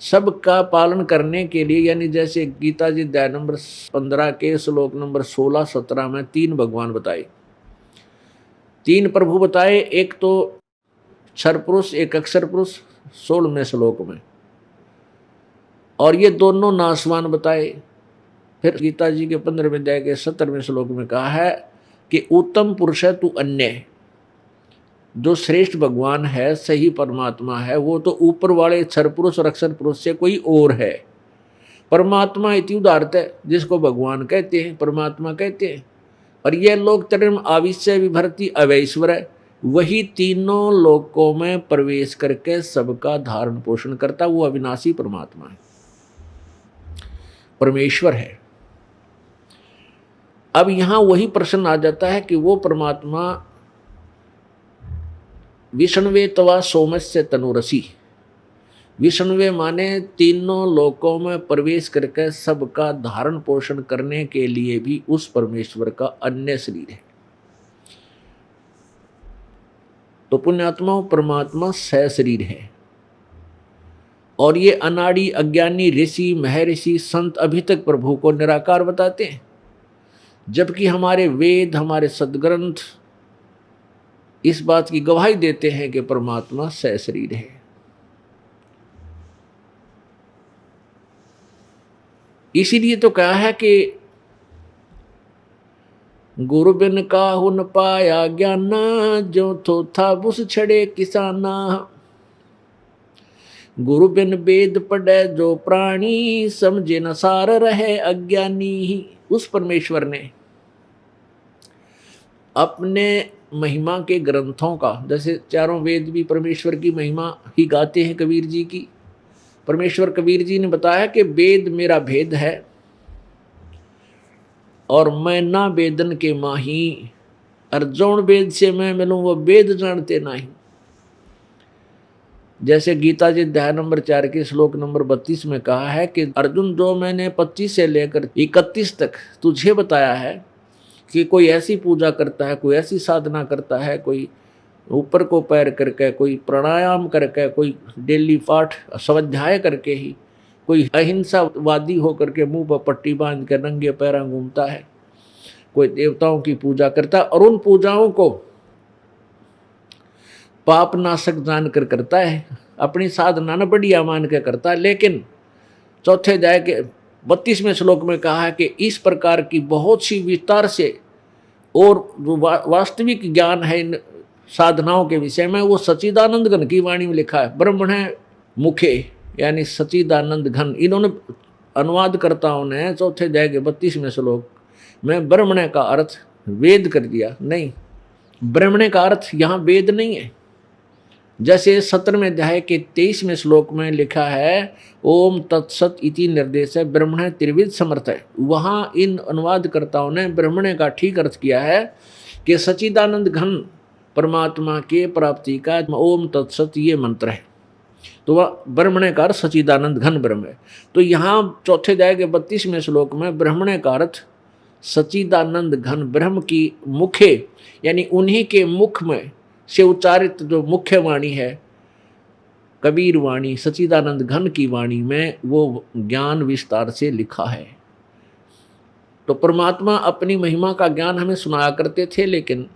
सबका पालन करने के लिए, यानी जैसे गीता जी अध्याय नंबर 15 के श्लोक नंबर 16-17 में 3 भगवान बताए, 3 प्रभु बताए, एक तो क्षर पुरुष, एक अक्षर पुरुष 16वें श्लोक में, और ये दोनों नासवान बताए। फिर गीता जी के 15वें अध्याय के 17वें श्लोक में कहा है कि उत्तम पुरुष है तू अन्य, जो श्रेष्ठ भगवान है, सही परमात्मा है, वो तो ऊपर वाले क्षर पुरुष और अक्षर पुरुष से कोई और है। परमात्मा इति उदाहरत है, जिसको भगवान कहते हैं, परमात्मा कहते हैं। और यह लोक त्रयम् आविश्य विभर्ति अवैश्वर है, वही तीनों लोकों में प्रवेश करके सबका धारण पोषण करता, वो अविनाशी परमात्मा है, परमेश्वर है। अब यहां वही प्रश्न आ जाता है कि वो परमात्मा विष्णुवे तवा सोमस्य तनुरसी, विष्णुवे माने तीनों लोकों में प्रवेश करके सबका धारण पोषण करने के लिए भी उस परमेश्वर का अन्य शरीर है। तो पुण्यात्मा परमात्मा सशरीर है। और ये अनाड़ी अज्ञानी ऋषि महर्षि संत अभी तक प्रभु को निराकार बताते हैं, जबकि हमारे वेद, हमारे सद्ग्रंथ इस बात की गवाही देते हैं कि परमात्मा सशरीर है। इसीलिए तो कहा है कि गुरु बिन काहू न पाया ज्ञाना, जो थो था बुस छड़े किसाना। गुरु बिन वेद पढ़े जो प्राणी, समझे न सार रहे अज्ञानी। उस परमेश्वर ने अपने महिमा के ग्रंथों का, जैसे चारों वेद भी परमेश्वर की महिमा ही गाते हैं कबीर जी की। परमेश्वर कबीर जी ने बताया कि वेद मेरा भेद है और मैं ना वेदन के माही, अर्जुन वेद से मैं मिलूं वो वेद जानते नहीं। जैसे गीता जी अध्याय नंबर 4 के श्लोक नंबर 32 में कहा है कि अर्जुन, जो मैंने 25 से लेकर 31 तक तुझे बताया है कि कोई ऐसी पूजा करता है, कोई ऐसी साधना करता है, कोई ऊपर को पैर करके, कोई प्राणायाम करके, कोई डेली पाठ स्वाध्याय करके ही, कोई अहिंसावादी होकर के मुंह पर पट्टी बांध के नंगे पैरा घूमता है, कोई देवताओं की पूजा करता है और उन पूजाओं को पाप नाशक जानकर करता है, अपनी साधना न बढ़िया मान के करता है। लेकिन चौथे अध्याय के 32वें श्लोक में कहा है कि इस प्रकार की बहुत सी विस्तार से और जो वास्तविक ज्ञान है इन साधनाओं के विषय में, वो सच्चिदानंद घन की वाणी में लिखा है। ब्रह्मण मुखे यानी सच्चिदानंद घन, इन्होंने अनुवादकर्ताओं ने चौथे अध्याय के 32वें श्लोक में ब्रह्मण का अर्थ वेद कर दिया। नहीं, ब्रह्मण का अर्थ यहाँ वेद नहीं है। जैसे 17वें अध्याय के 23वें श्लोक में लिखा है ओम तत्सत इति निर्देश है ब्रह्मण त्रिविध समर्थ है, वहाँ इन अनुवादकर्ताओं ने ब्रह्मण का ठीक अर्थ किया है कि सच्चिदानंद घन परमात्मा के प्राप्ति का ओम तत्सत ये मंत्र है। तो वह ब्रह्मण का अर्थ सच्चिदानंद घन ब्रह्म है। तो यहाँ चौथे अध्याय के 32वें श्लोक में ब्रह्मण का अर्थ सच्चिदानंद घन ब्रह्म की मुखे यानी उन्हीं के मुख में से उच्चारित जो मुख्य वाणी है कबीर वाणी, सच्चिदानंद घन की वाणी में वो ज्ञान विस्तार से लिखा है। तो परमात्मा अपनी महिमा का ज्ञान हमें सुनाया करते थे, लेकिन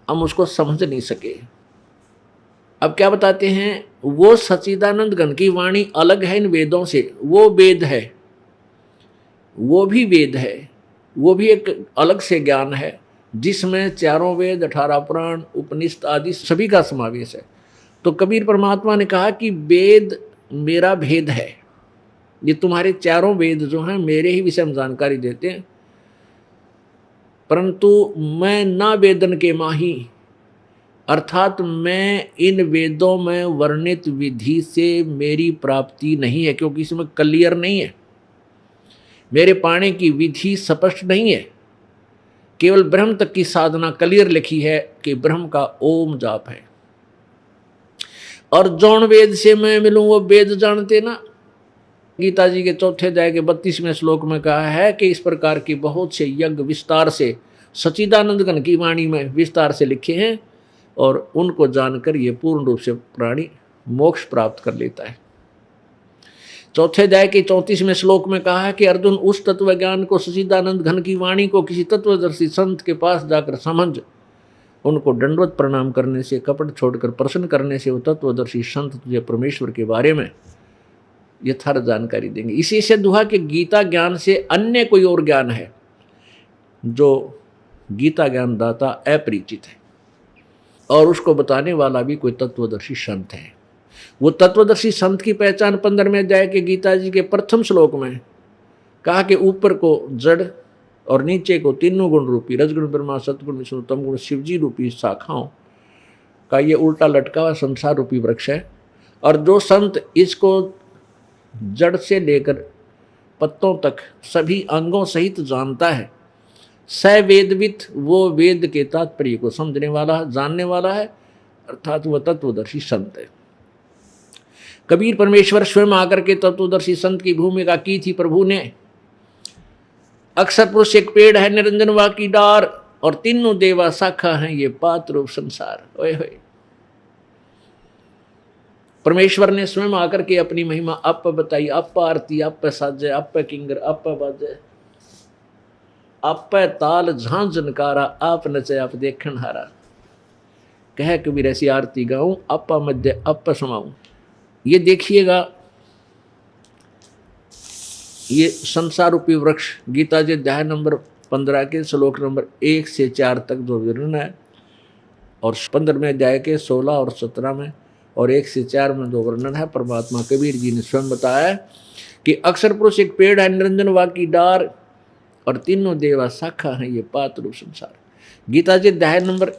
हम उसको समझ नहीं सके। अब क्या बताते हैं, वो सच्चिदानंद घन की वाणी अलग है इन वेदों से, वो वेद है, वो भी वेद है, वो भी एक अलग से ज्ञान है जिसमें चारों वेद, 18 पुराण, उपनिषद आदि सभी का समावेश है। तो कबीर परमात्मा ने कहा कि वेद मेरा भेद है, ये तुम्हारे चारों वेद जो हैं मेरे ही विषय में जानकारी देते हैं। परंतु मैं ना वेदन के माही, अर्थात मैं इन वेदों में वर्णित विधि से मेरी प्राप्ति नहीं है, क्योंकि इसमें क्लियर नहीं है, मेरे पाने की विधि स्पष्ट नहीं है। केवल ब्रह्म तक की साधना क्लियर लिखी है कि ब्रह्म का ओम जाप है। और जौन वेद से मैं मिलूं वो वेद जानते ना। गीता जी के चौथे अध्याय के 32वें श्लोक में कहा है कि इस प्रकार की बहुत से यज्ञ विस्तार से सच्चिदानंद घन की वाणी में विस्तार से लिखे हैं, और उनको जानकर ये पूर्ण रूप से प्राणी मोक्ष प्राप्त कर लेता है। चौथे अध्याय के 34वें श्लोक में कहा है कि अर्जुन, उस तत्व ज्ञान को, सच्चिदानंद घन की वाणी को किसी तत्वदर्शी संत के पास जाकर समझ, उनको दंडवत प्रणाम करने से, कपट छोड़कर प्रश्न करने से वो तत्वदर्शी संत तुझे परमेश्वर के बारे में यथार्थ जानकारी देंगे। इसी से दुहा कि गीता ज्ञान से अन्य कोई और ज्ञान है जो गीता ज्ञान दाता अपरिचित है, और उसको बताने वाला भी कोई तत्वदर्शी संत है। वो तत्वदर्शी संत की पहचान 15वें अध्याय के गीता जी के प्रथम श्लोक में कहा कि ऊपर को जड़ और नीचे को तीनों गुण रूपी रजगुण ब्रह्मा सतगुण विष्णु तमगुण शिवजी रूपी शाखाओं का ये उल्टा लटका हुआ संसार रूपी वृक्ष है। और जो संत इसको जड़ से लेकर पत्तों तक सभी अंगों सहित जानता है, स वेदवित, वो वेद के तात्पर्य को समझने वाला, जानने वाला है, अर्थात वह तत्वदर्शी संत है। कबीर परमेश्वर स्वयं आकर के तत्वदर्शी संत की भूमिका की थी प्रभु ने। अक्षर पुरुष एक पेड़ है, निरंजन वा की डार, और तीनों देवा शाखा हैं, ये पात्र रूप संसार। ओए होए, परमेश्वर ने स्वयं आकर के अपनी महिमा अप बताई। अप आरती, अप साजे, अप किंगर, अप बाजे, अप ताल झांझ जनकारा, आप नचे आप देखन हारा। कह कबीर ऐसी आरती गाऊं, अप मध्य अप समाऊं। ये देखिएगा, ये संसार रूपी वृक्ष गीता जी अध्याय नंबर 15 के श्लोक नंबर 1 से 4 तक जो वर्णन है, और 15वें अध्याय के 16 और 17 में और 1 से 4 में जो वर्णन है, परमात्मा कबीर जी ने स्वयं बताया कि अक्षर पुरुष एक पेड़ है, निरंजन वा की डार, और तीनों देवा शाखा है, ये पात्र रूप संसार। गीता जी अध्याय नंबर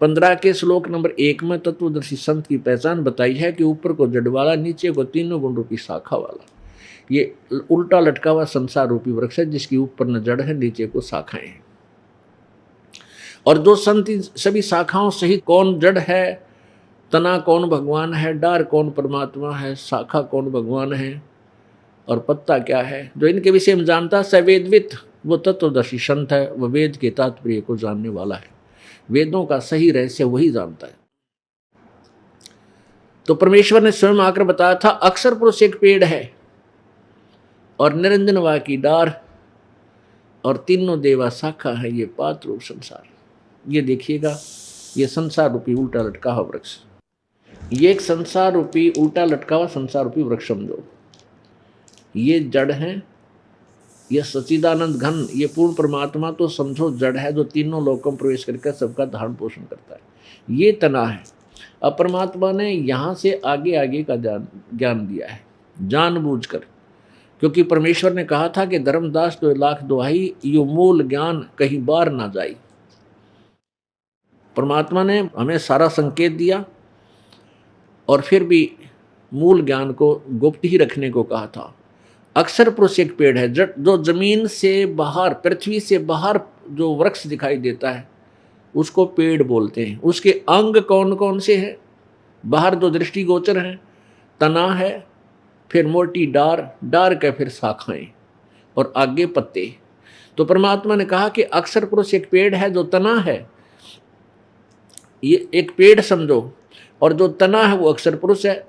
15 के श्लोक नंबर 1 में तत्वदर्शी संत की पहचान बताई है कि ऊपर को जड़ वाला, नीचे को तीनों गुण रूपी शाखा वाला, ये उल्टा लटका हुआ संसार रूपी वृक्ष है, जिसकी ऊपर न जड़ है, नीचे को शाखाएं हैं। और जो संत सभी शाखाओं सहित कौन जड़ है, तना कौन भगवान है, डार कौन परमात्मा है, शाखा कौन भगवान है, और पत्ता क्या है, जो इनके विषय में जानता, सवेदवित, वो तत्वदर्शी संत है, वह वेद के तात्पर्य को जानने वाला है। वेदों का सही रहस्य वही जानता है। तो परमेश्वर ने स्वयं आकर बताया था, अक्षर पुरुष एक पेड़ है, और निरंजन वा की डार, और तीनों देवा शाखा है, ये पात्र रूप संसार। ये देखिएगा, ये संसार रूपी उल्टा लटका हुआ वृक्ष, ये एक संसार रूपी उल्टा लटका हुआ संसार रूपी वृक्ष समझो। ये जड़ है, ये सच्चिदानंद घन, ये पूर्ण परमात्मा तो समझो जड़ है, जो तीनों लोकों में प्रवेश करके सबका धारण पोषण करता है। ये तना है। अब परमात्मा ने यहाँ से आगे आगे का ज्ञान दिया है जानबूझकर, क्योंकि परमेश्वर ने कहा था कि धर्मदास 2 लाख दुहाई, यो मूल ज्ञान कहीं बार ना जाई। परमात्मा ने हमें सारा संकेत दिया, और फिर भी मूल ज्ञान को गुप्त ही रखने को कहा था। अक्षर पुरुष एक पेड़ है, जो जमीन से बाहर, पृथ्वी से बाहर जो वृक्ष दिखाई देता है उसको पेड़ बोलते हैं। उसके अंग कौन कौन से हैं? बाहर जो दृष्टिगोचर हैं, तना है, फिर मोटी डार, डार के फिर शाखाएं, और आगे पत्ते। तो परमात्मा ने कहा कि अक्षर पुरुष एक पेड़ है, जो तना है, ये एक पेड़ समझो, और जो तना है वो अक्षर पुरुष है,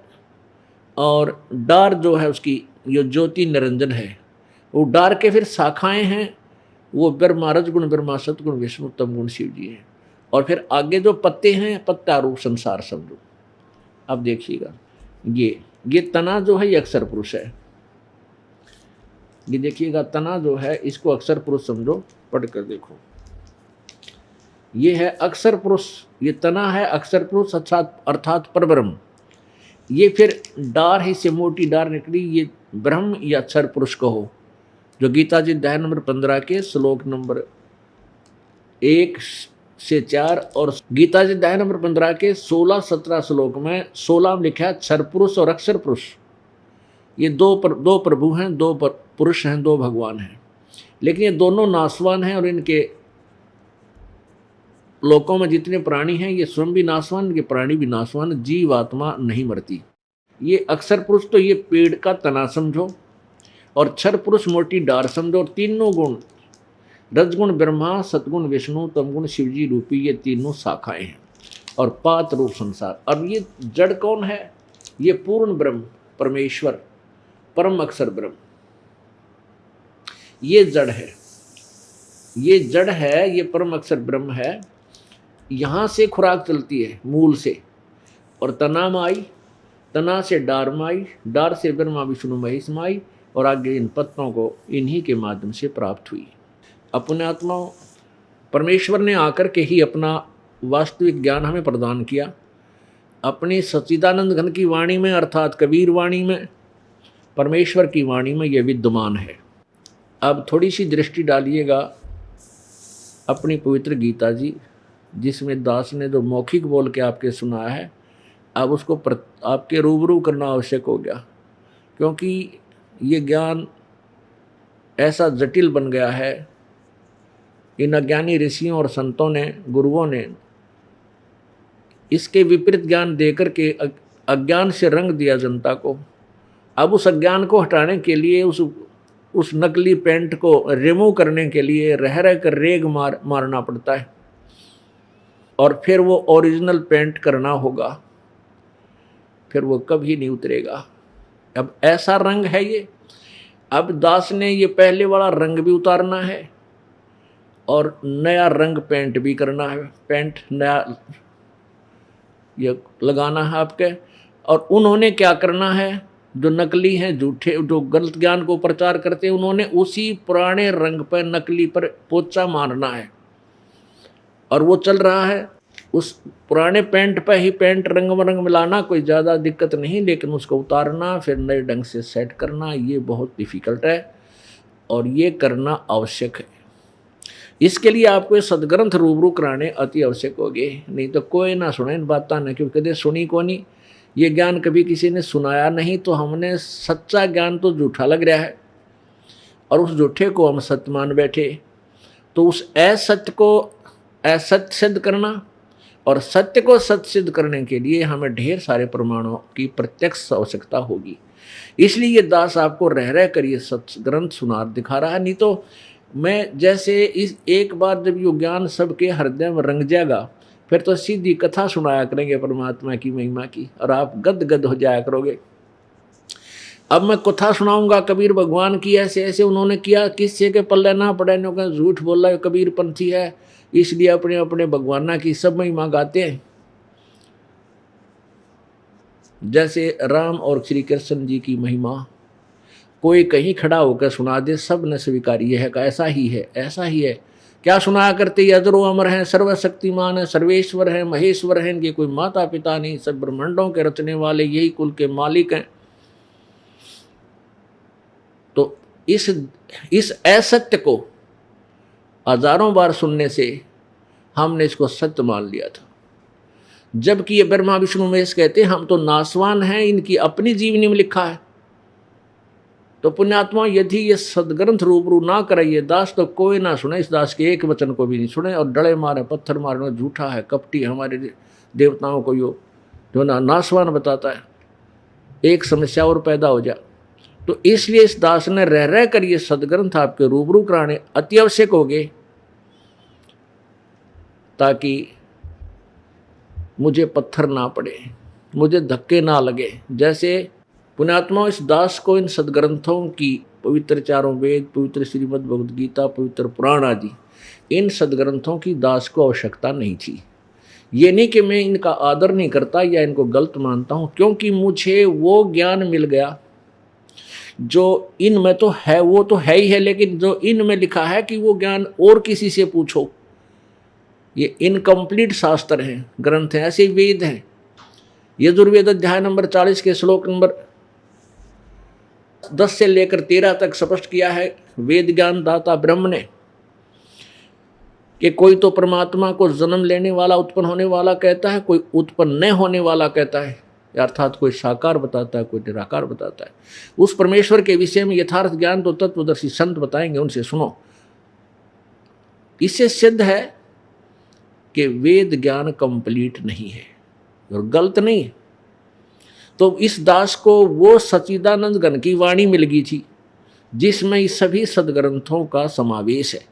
और डार जो है उसकी यो ज्योति निरंजन है, वो डार के फिर शाखाएं हैं, वो ब्रह्मा रजगुण ब्रह्मा सतगुण विष्णु तमगुण शिव जी हैं, और फिर आगे जो पत्ते हैं, पत्ता रूप संसार समझो। अब देखिएगा, ये तना जो है ये अक्षर पुरुष है। ये देखिएगा, तना जो है इसको अक्षर पुरुष समझो, पढ़ कर देखो। ये है अक्षर पुरुष, ये तना है अक्षर पुरुष अर्थात परब्रह्म। ये फिर डार है, इससे मोटी डार निकली, ये ब्रह्म या अक्षर पुरुष कहो, जो गीता जी अध्याय नंबर 15 के श्लोक नंबर 1 से 4 और गीता जी अध्याय नंबर 15 के 16-17 श्लोक में 16 में लिखा है क्षर पुरुष और अक्षर पुरुष। ये दो प्रभु हैं, पुरुष हैं, 2 भगवान हैं, लेकिन ये दोनों नाशवान हैं और इनके लोकों में जितने प्राणी हैं ये स्वयं भी नाशवान, इनके प्राणी भी नाशवान, जीव आत्मा नहीं मरती। ये अक्षर पुरुष तो ये पेड़ का तना समझो, और क्षर पुरुष मोटी डार समझो, और तीनों गुण रजगुण ब्रह्मा, सतगुण विष्णु, तमगुण शिवजी रूपी ये तीनों शाखाएं हैं, और पात रूप संसार। अब ये जड़ कौन है? ये पूर्ण ब्रह्म परमेश्वर परम अक्षर ब्रह्म, ये जड़ है, ये जड़ है, ये परम अक्षर ब्रह्म है। यहाँ से खुराक चलती है मूल से, और तना में आई, तना से डार में आई, डार से ब्रह्मा विष्णु महेश में आई, और आगे इन पत्तों को इन्हीं के माध्यम से प्राप्त हुई। अपने आत्मा परमेश्वर ने आकर के ही अपना वास्तविक ज्ञान हमें प्रदान किया। अपनी सच्चिदानंद घन की वाणी में, अर्थात कबीर वाणी में, परमेश्वर की वाणी में यह विद्यमान है। अब थोड़ी सी दृष्टि डालिएगा अपनी पवित्र गीता जी, जिसमें दास ने जो मौखिक बोल के आपके सुनाया है, अब उसको आपके रूबरू करना आवश्यक हो गया, क्योंकि ये ज्ञान ऐसा जटिल बन गया है। इन अज्ञानी ऋषियों और संतों ने, गुरुओं ने इसके विपरीत ज्ञान देकर के अज्ञान से रंग दिया जनता को। अब उस अज्ञान को हटाने के लिए, उस नकली पेंट को रिमूव करने के लिए रह रह कर रेग मारना पड़ता है, और फिर वो ओरिजिनल पेंट करना होगा, फिर वो कभी नहीं उतरेगा। अब ऐसा रंग है ये। अब दास ने ये पहले वाला रंग भी उतारना है और नया रंग पेंट भी करना है, पेंट नया ये लगाना है आपके। और उन्होंने क्या करना है, जो नकली हैं, झूठे, जो गलत ज्ञान को प्रचार करते हैं, उन्होंने उसी पुराने रंग पर, नकली पर पोचा मारना है, और वो चल रहा है। उस पुराने पेंट पर ही पेंट रंग मिलाना कोई ज़्यादा दिक्कत नहीं, लेकिन उसको उतारना फिर नए ढंग से सेट करना, ये बहुत डिफ़िकल्ट है, और ये करना आवश्यक है। इसके लिए आपको ये सदग्रंथ रूबरू कराने अति आवश्यक होगे, नहीं तो कोई ना सुने इन बातें ना, क्योंकि कदे सुनी को नहीं, ये ज्ञान कभी किसी ने सुनाया नहीं, तो हमने सच्चा ज्ञान तो झूठा लग रहा है, और उस झूठे को हम सत्य मान बैठे। तो उस असत्य को असत्य सिद्ध करना, और सत्य को सत्य सिद्ध करने के लिए हमें ढेर सारे प्रमाणों की प्रत्यक्ष आवश्यकता होगी। इसलिए ये दास आपको रह रह कर ये सत्य ग्रंथ सुना दिखा रहा है। नहीं तो मैं जैसे इस एक बार जब ये ज्ञान सबके हृदय में रंग जाएगा, फिर तो सीधी कथा सुनाया करेंगे परमात्मा की महिमा की, और आप गद गद हो जाया करोगे। अब मैं कथा सुनाऊंगा कबीर भगवान की, ऐसे ऐसे उन्होंने किया, किससे के पल्ले ना पड़े, झूठ बोला कबीर पंथी है, इसलिए अपने अपने भगवाना की सब महिमा गाते हैं। जैसे राम और श्री कृष्ण जी की महिमा कोई कहीं खड़ा होकर सुना दे, सब ने स्वीकार ये है, ऐसा ही है, ऐसा ही है। क्या सुनाया करते? ये अजरो अमर हैं, सर्वशक्तिमान है, सर्वेश्वर हैं, महेश्वर हैं, इनके कोई माता पिता नहीं, सब ब्रह्मांडों के रचने वाले, यही कुल के मालिक हैं। तो इस असत्य को हजारों बार सुनने से हमने इसको सत्य मान लिया था, जबकि ये ब्रह्मा विष्णु महेश कहते हैं हम तो नासवान हैं, इनकी अपनी जीवनी में लिखा है। तो पुण्यात्मा, यदि ये सदग्रंथ रूबरू ना कराइए दास, तो कोई ना सुने, इस दास के एक वचन को भी नहीं सुने, और डले मारे, पत्थर मारना, झूठा है, कपटी, हमारे देवताओं को यो जो नासवान बताता है, एक समस्या और पैदा हो जाए। तो इसलिए इस दास ने रह रह कर ये सदग्रंथ आपके रूबरू कराने अति आवश्यक हो गए, ताकि मुझे पत्थर ना पड़े, मुझे धक्के ना लगे। जैसे पुण्यात्मा, इस दास को इन सदग्रंथों की, पवित्र चारों वेद, पवित्र श्रीमद् भगवद गीता, पवित्र पुराण आदि, इन सदग्रंथों की दास को आवश्यकता नहीं थी। ये नहीं कि मैं इनका आदर नहीं करता या इनको गलत मानता हूँ, क्योंकि मुझे वो ज्ञान मिल गया जो इनमें तो है, वो तो है ही है, लेकिन जो इनमें लिखा है कि वो ज्ञान और किसी से पूछो, ये इनकम्प्लीट शास्त्र हैं, ग्रंथ हैं, ऐसे वेद हैं। यजुर्वेद अध्याय नंबर 40 के श्लोक नंबर 10 से लेकर 13 तक स्पष्ट किया है वेद ज्ञान दाता ब्रह्म ने। कि कोई तो परमात्मा को जन्म लेने वाला, उत्पन्न होने वाला कहता है, कोई उत्पन्न न होने वाला कहता है, अर्थात कोई साकार बताता है, कोई निराकार बताता है। उस परमेश्वर के विषय में यथार्थ ज्ञान तो तत्वदर्शी संत बताएंगे, उनसे सुनो। इससे सिद्ध है कि वेद ज्ञान कंप्लीट नहीं है और गलत नहीं है। तो इस दास को वो सच्चिदानंद घन की वाणी मिल गई थी जिसमें इस सभी सदग्रंथों का समावेश है।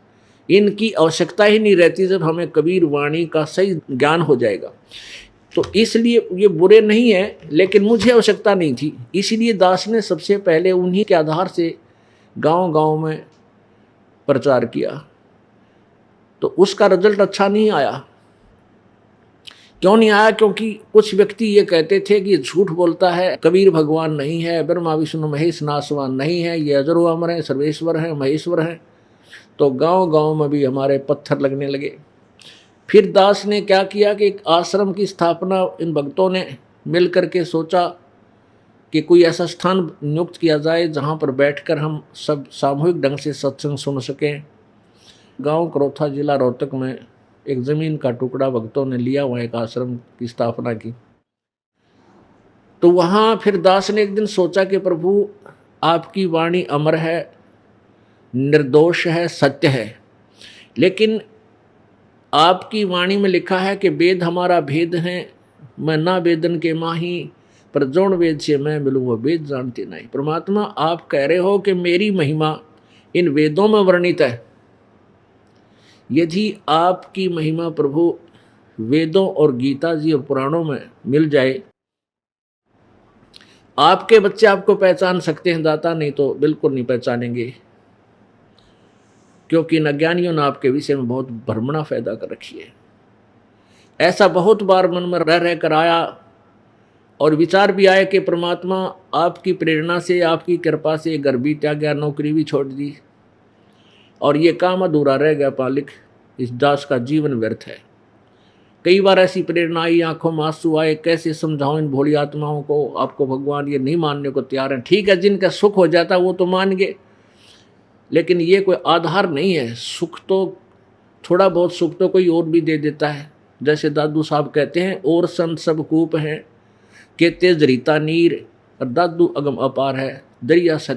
इनकी आवश्यकता ही नहीं रहती जब हमें कबीर वाणी का सही ज्ञान हो जाएगा। तो इसलिए ये बुरे नहीं है, लेकिन मुझे आवश्यकता नहीं थी, इसीलिए दास ने सबसे पहले उन्हीं के आधार से गांव-गांव में प्रचार किया। तो उसका रिजल्ट अच्छा नहीं आया। क्यों नहीं आया? क्योंकि कुछ व्यक्ति ये कहते थे कि झूठ बोलता है, कबीर भगवान नहीं है, ब्रह्मा विष्णु महेश नासवान नहीं है, ये अजरो अमर है, सर्वेश्वर हैं, महेश्वर हैं। तो गांव-गांव में भी हमारे पत्थर लगने लगे। फिर दास ने क्या किया कि एक आश्रम की स्थापना इन भक्तों ने मिल करके सोचा कि कोई ऐसा स्थान नियुक्त किया जाए जहाँ पर बैठकर हम सब सामूहिक ढंग से सत्संग सुन सकें। गांव करोथा, जिला रोहतक में एक ज़मीन का टुकड़ा भक्तों ने लिया, वहाँ एक आश्रम की स्थापना की। तो वहाँ फिर दास ने एक दिन सोचा कि प्रभु आपकी वाणी अमर है, निर्दोष है, सत्य है, लेकिन आपकी वाणी में लिखा है कि वेद हमारा भेद है, मैं ना वेदन के माही, पर जौन वेद से मैं मिलूँ वह वेद जानते नहीं। परमात्मा आप कह रहे हो कि मेरी महिमा इन वेदों में वर्णित है। यदि आपकी महिमा प्रभु वेदों और गीता जी और पुराणों में मिल जाए, आपके बच्चे आपको पहचान सकते हैं दाता, नहीं तो बिल्कुल नहीं पहचानेंगे, क्योंकि इन अज्ञानियों ने आपके विषय में बहुत भ्रमणा पैदा कर रखी है। ऐसा बहुत बार मन में रह कर आया और विचार भी आया कि परमात्मा आपकी प्रेरणा से, आपकी कृपा से घर भी त्याग गया, नौकरी भी छोड़ दी और ये काम अधूरा रह गया पालिक, इस दास का जीवन व्यर्थ है। कई बार ऐसी प्रेरणा आई, आंखों में आंसू आए, कैसे समझाऊं इन भोली आत्माओं को, आपको भगवान ये नहीं मानने को तैयार हैं। ठीक है, जिनका सुख हो जाता वो तो मान गए, लेकिन ये कोई आधार नहीं है। सुख तो थोड़ा बहुत सुख तो कोई और भी दे देता है। जैसे दादू साहब कहते हैं, और संत सब कूप हैं के तेज रीता नीर, और दादू अगम अपार है, दरिया सच